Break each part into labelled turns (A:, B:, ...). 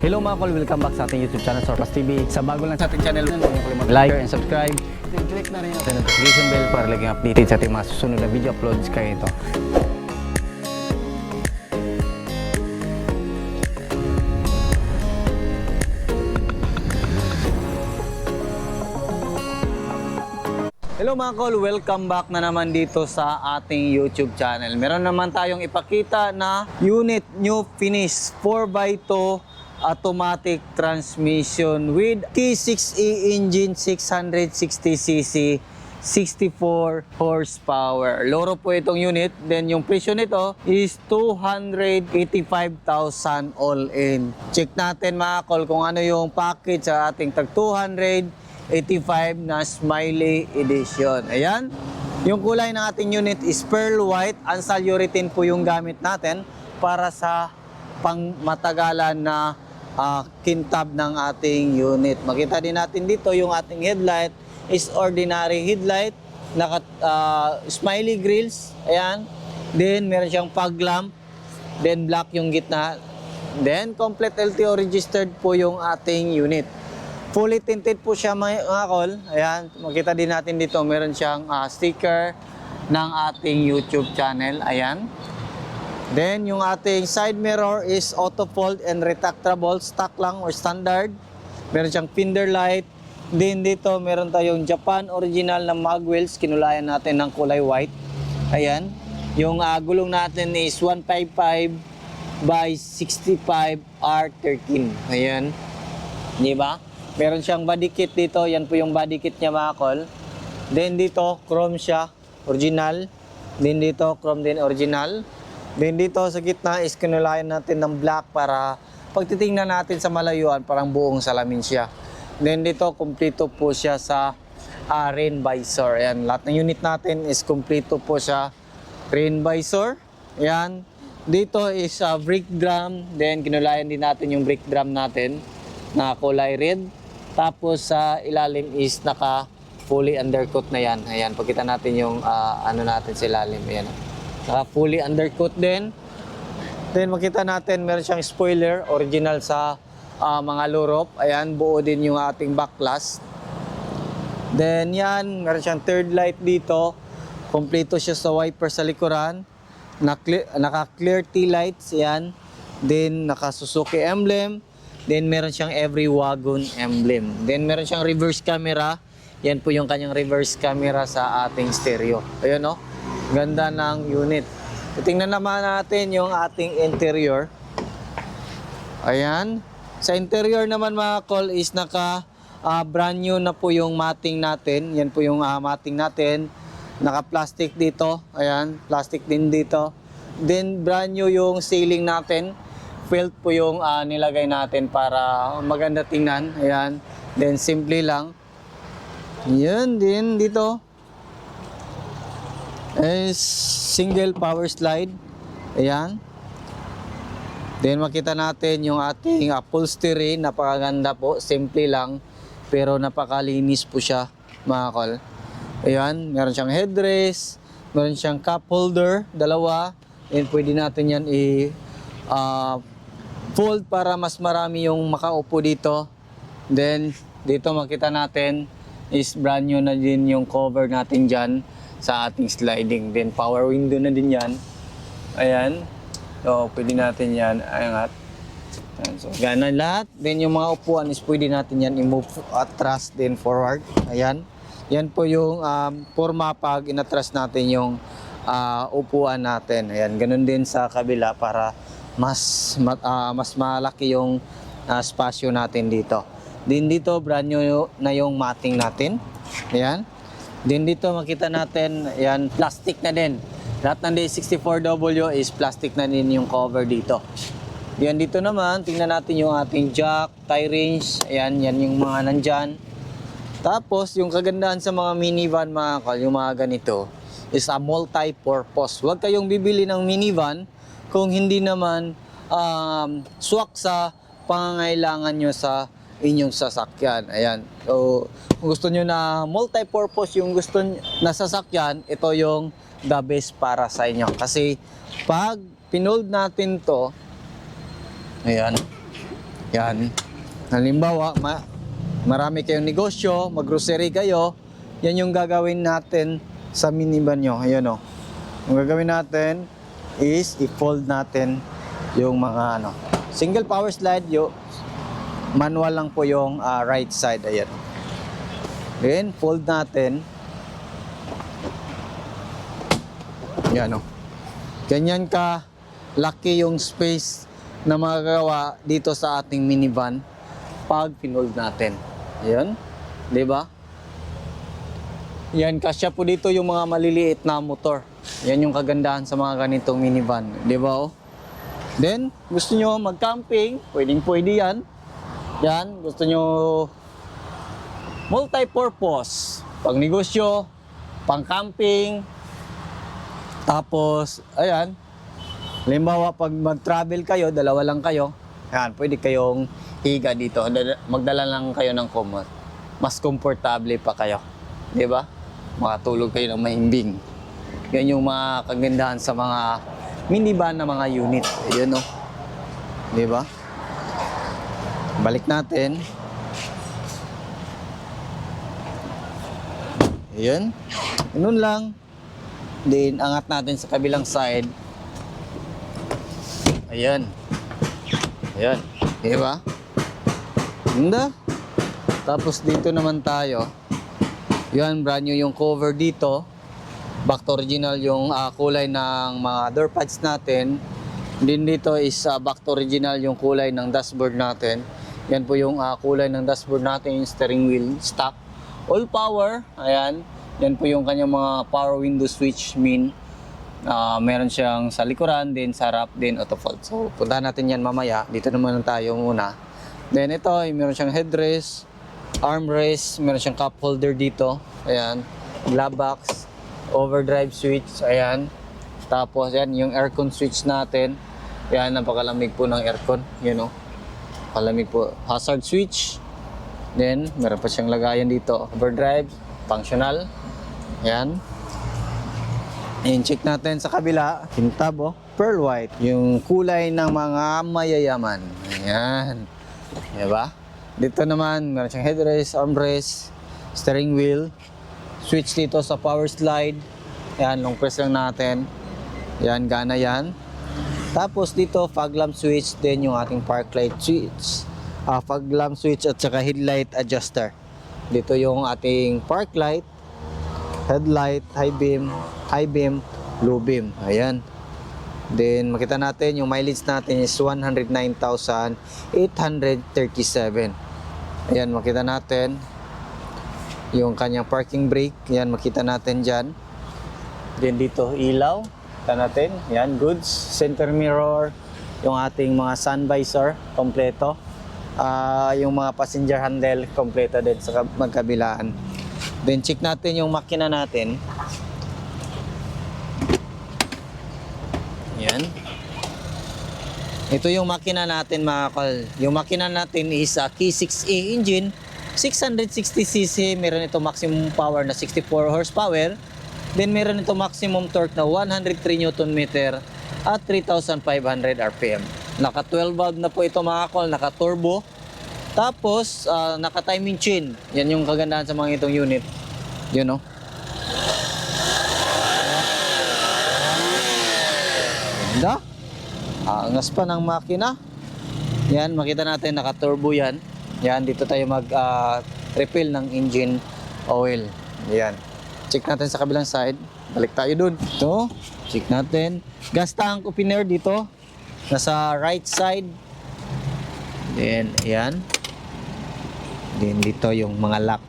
A: Hello mga kol, welcome back sa ating YouTube channel, Sorplus TV. Sa bago lang sa ating channel, huwag niyo kalimut like, share, and subscribe. Then click na rin ang notification bell para laging updated sa ating mga susunod na video uploads kayo ito. Hello mga kol, welcome back na naman dito sa ating YouTube channel. Meron naman tayong ipakita na unit new finish 4x2 automatic transmission with T6E engine, 660cc, 64 horsepower. Loro po itong unit. Then yung presyo nito is 285,000 all in. Check natin mga kol kung ano yung package sa ating tag 285 na Smiley Edition. Ayan. Yung kulay ng ating unit is pearl white. Ansa-urethane po yung gamit natin para sa pangmatagalan na kintab ng ating unit. Makita din natin dito yung ating headlight is ordinary headlight. Smiley grills. Ayan. Then meron siyang fog lamp. Then black yung gitna. Then complete LTO registered po yung ating unit. Fully tinted po siya mga kol. Ayan, makita din natin dito, meron siyang sticker ng ating YouTube channel. Ayan. Then, yung ating side mirror is auto fold and retractable, stock lang or standard. Meron siyang fender light. Then dito, meron tayong Japan original na mag wheels. Kinulayan natin ng kulay white. Ayan. Yung gulong natin is 155 by 65 R13. Ayan. Di ba? Meron siyang body kit dito. Yan po yung body kit niya mga kol. Then dito, chrome siya. Original. Then dito, chrome din original. Then dito sa gitna is kinulayan natin ng black para pag titingnan natin sa malayuan, parang buong salamin siya. Then dito, kumpleto po siya sa rain visor. Ayan, lahat ng unit natin is kumpleto po siya rain visor. Ayan. Dito is brake drum. Then kinulayan din natin yung brake drum natin na kulay red. Tapos sa ilalim is naka fully undercoat na yan. Ayan, pagkita natin yung ano natin sa ilalim. Ayan. Naka fully undercoat din. Then makita natin meron siyang spoiler original sa mga lurop. Ayan, buo din yung ating backlash. Then yan, meron siyang third light dito. Kompleto siya sa wiper sa likuran. Naka clear tail lights. Ayan. Then naka Suzuki emblem. Then meron siyang every wagon emblem. Then meron siyang reverse camera. Yan po yung kanyang reverse camera sa ating stereo. Ayun no. Ganda ng unit. Tingnan naman natin yung ating interior. Ayan. Sa interior naman mga kol is naka brand new na po yung matting natin. Yan po yung matting natin. Naka plastic dito. Ayan. Plastic din dito. Then brand new yung ceiling natin. Felt po yung nilagay natin para maganda tingnan. Ayan. Then simple lang. Yan din dito. Is single power slide. Ayan. Then makita natin yung ating upholstery. Napakaganda po. Simple lang. Pero napakalinis po siya mga kol. Ayan. Meron siyang headrest. Meron siyang cup holder. Dalawa. And pwede natin yan fold para mas marami yung makaupo dito. Then dito makita natin is brand new na din yung cover natin dyan sa ating sliding. Then power window na din yan. Ayan. So pwede natin yan angat. Ayan. So gana lahat. Then yung mga upuan is pwede natin yan i-move atras then forward. Ayan. Yan po yung forma pag inatras natin yung upuan natin. Ayan. Ganun din sa kabila para mas malaki yung spasyo natin dito. Din dito brand new na yung matting natin. Ayan. Din dito makita natin, ayan, plastic na din. Lahat ng D64W is plastic na din yung cover dito. Yan dito naman, tingnan natin yung ating jack, tie range. Ayan, yan yung mga nandyan. Tapos yung kagandahan sa mga minivan mga kol, yung mga ganito is a multi-purpose. Huwag kayong bibili ng minivan kung hindi naman swak sa pangangailangan nyo sa inyong sasakyan. Ayan. So, kung gusto nyo na multi-purpose yung gusto na sasakyan, ito yung the best para sa inyo. Kasi pag pinold natin to, ayan, Yan. Halimbawa, marami kayong negosyo, mag-grocery kayo, yan yung gagawin natin sa minivan nyo. Ayan o. Yung gagawin natin is i-fold natin yung mga single power slide, yung manual lang po yung right side. Ayan. Then, fold natin. Yan o. Ganyan ka laki yung space na magagawa dito sa ating minivan pag pinold natin. Ayan. Diba? Yan, kasya po dito yung mga maliliit na motor. Yan yung kagandahan sa mga ganitong minivan. Diba o? Then, gusto nyo mag-camping, pwede yan. Yan, gusto nyo multi-purpose. Pang negosyo, pang camping. Tapos, ayan. Halimbawa, pag mag-travel kayo, dalawa lang kayo. Ayan, pwede kayong higa dito. Magdala lang kayo ng kumot. Mas komportable pa kayo. Diba? Makatulog kayo ng mahimbing. Yan yung mga kagandahan sa mga minivan na mga unit. Ayun o. Diba? Balik natin. Ayun. Ganun lang. Then, angat natin sa kabilang side. Ayan. Ayan. Diba? Ganda. Tapos dito naman tayo. Yan, brand new yung cover dito. Back to original yung kulay ng mga door pads natin. Din dito is back to original yung kulay ng dashboard natin. Yan po yung kulay ng dashboard natin, yung steering wheel stock. All power, ayan. Yan po yung kanyang mga power window switch mean. Meron siyang sa likuran, din sa harap, din auto fold. So, puntahan natin yan mamaya. Dito naman tayo muna. Then ito, meron siyang headrest, armrest, meron siyang cup holder dito. Ayan, glove box, overdrive switch, ayan. Tapos yan, yung aircon switch natin. Ayan, napakalamig po ng aircon, Palamig po. Hazard switch. Then, meron pa siyang lagayan dito. Overdrive, functional. Ayan. And check natin sa kabila, kintab pearl white. Yung kulay ng mga mayayaman. Ayan. Diba? Dito naman, meron siyang headrest, armrest, steering wheel, switch dito sa power slide. Yan, long press lang natin. Yan, gana yan. Tapos dito, fog lamp switch, then yung ating park light switch. Fog lamp switch at saka headlight adjuster. Dito yung ating park light, headlight, high beam, low beam. Ayan. Then, makita natin, yung mileage natin is 109,837. Ayan, makita natin yung kanyang parking brake. Ayan, makita natin dyan. Then, dito, ilaw. Makita natin. Ayan, goods. Center mirror. Yung ating mga sun visor, kompleto. Yung mga passenger handle, kompleto din sa magkabilaan. Then, check natin yung makina natin. Yan. Ito yung makina natin mga kol. Yung makina natin is a K6A engine, 660cc, meron ito maximum power na 64 horsepower. Then meron ito maximum torque na 103 Nm at 3,500 RPM. Naka 12 valve na po ito mga kol, naka turbo. Tapos naka timing chain. Yan yung kagandahan sa mga itong unit. Yun o. Ganda. Angas pa ng makina. Yan, makita natin naka-turbo yan. Yan, dito tayo mag-refill ng engine oil. Yan. Check natin sa kabilang side. Balik tayo dun. Ito, check natin. Gas tank opener dito. Nasa right side. Then, yan. Then, dito yung mga lock.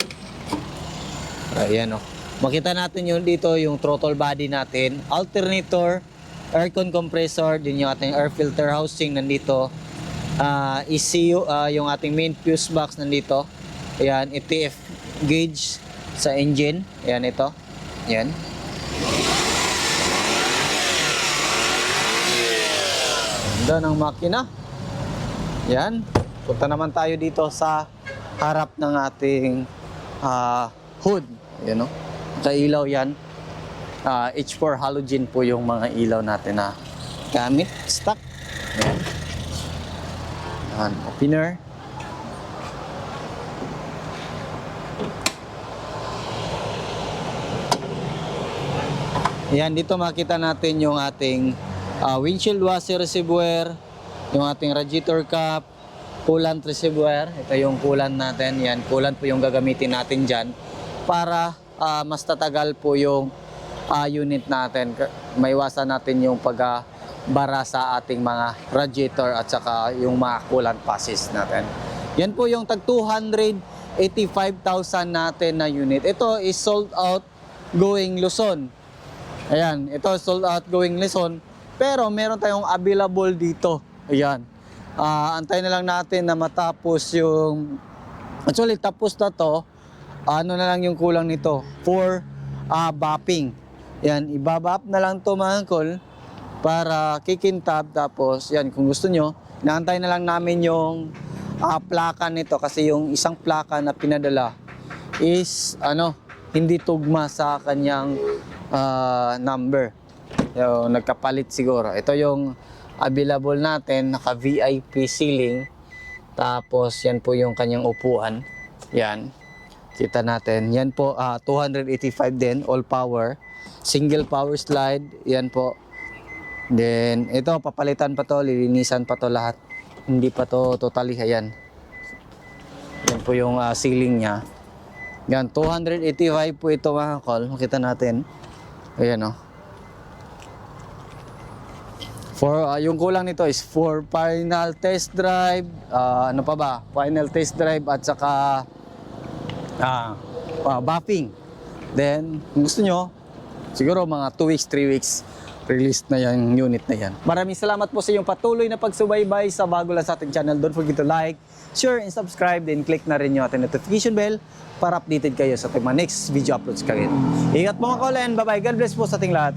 A: Ayan o. Makita natin yung dito yung throttle body natin. Alternator, aircon compressor, din yung ating air filter housing nandito. ECU, yung ating main fuse box nandito. Ayan, ETF gauge sa engine. Ayan ito. Ayan. Ganda ng makina. Ayan. Punta naman tayo dito sa harap ng ating hood. Ayan o. Kailaw yan. H4 halogen po yung mga ilaw natin na gamit, stock. Ayan. Opener. Yan, dito makita natin yung ating windshield washer reservoir, yung ating radiator cap, coolant reservoir. Ito yung coolant natin. Yan, coolant po yung gagamitin natin dyan para mas tatagal po yung unit natin. Maiwasan natin yung pagbara sa ating mga radiator at saka yung mga coolant passes natin. Yan po yung tag 285,000 natin na unit. Ito is sold out going Luzon. Ayan, ito sold out going Luzon. Pero meron tayong available dito. Ayan. Antay na lang natin na matapos yung... Actually, tapos na to. Ano na lang yung kulang nito? For bapping. Yan, ibabap na lang to mga uncle para kikintab. Tapos, yan, kung gusto nyo, naantay na lang namin yung plaka nito. Kasi yung isang plaka na pinadala is, hindi tugma sa kanyang number. Yung nagkapalit siguro. Ito yung available natin, naka VIP ceiling. Tapos yan po yung kanyang upuan. Yan. Kita natin. Yan po 285 din, all power. Single power slide. Yan po. Then ito papalitan pa to, lilinisan pa to lahat. Hindi pa to totally. Ayan. Yan po yung ceiling niya. Yan 285 po ito mga call. Makita natin. Ayan yung kulang nito is for final test drive, ano pa ba? Final test drive at saka buffing. Then, kung gusto nyo, siguro mga 2 weeks, 3 weeks, release na yung unit na yan. Maraming salamat po sa iyong patuloy na pagsubaybay sa bago lang sa ating channel. Don't forget to like, share, and subscribe. Then click na rin yung ating notification bell para updated kayo sa ating mga next video uploads kayo. Ingat po mga kaulan. Bye-bye. God bless po sa ating lahat.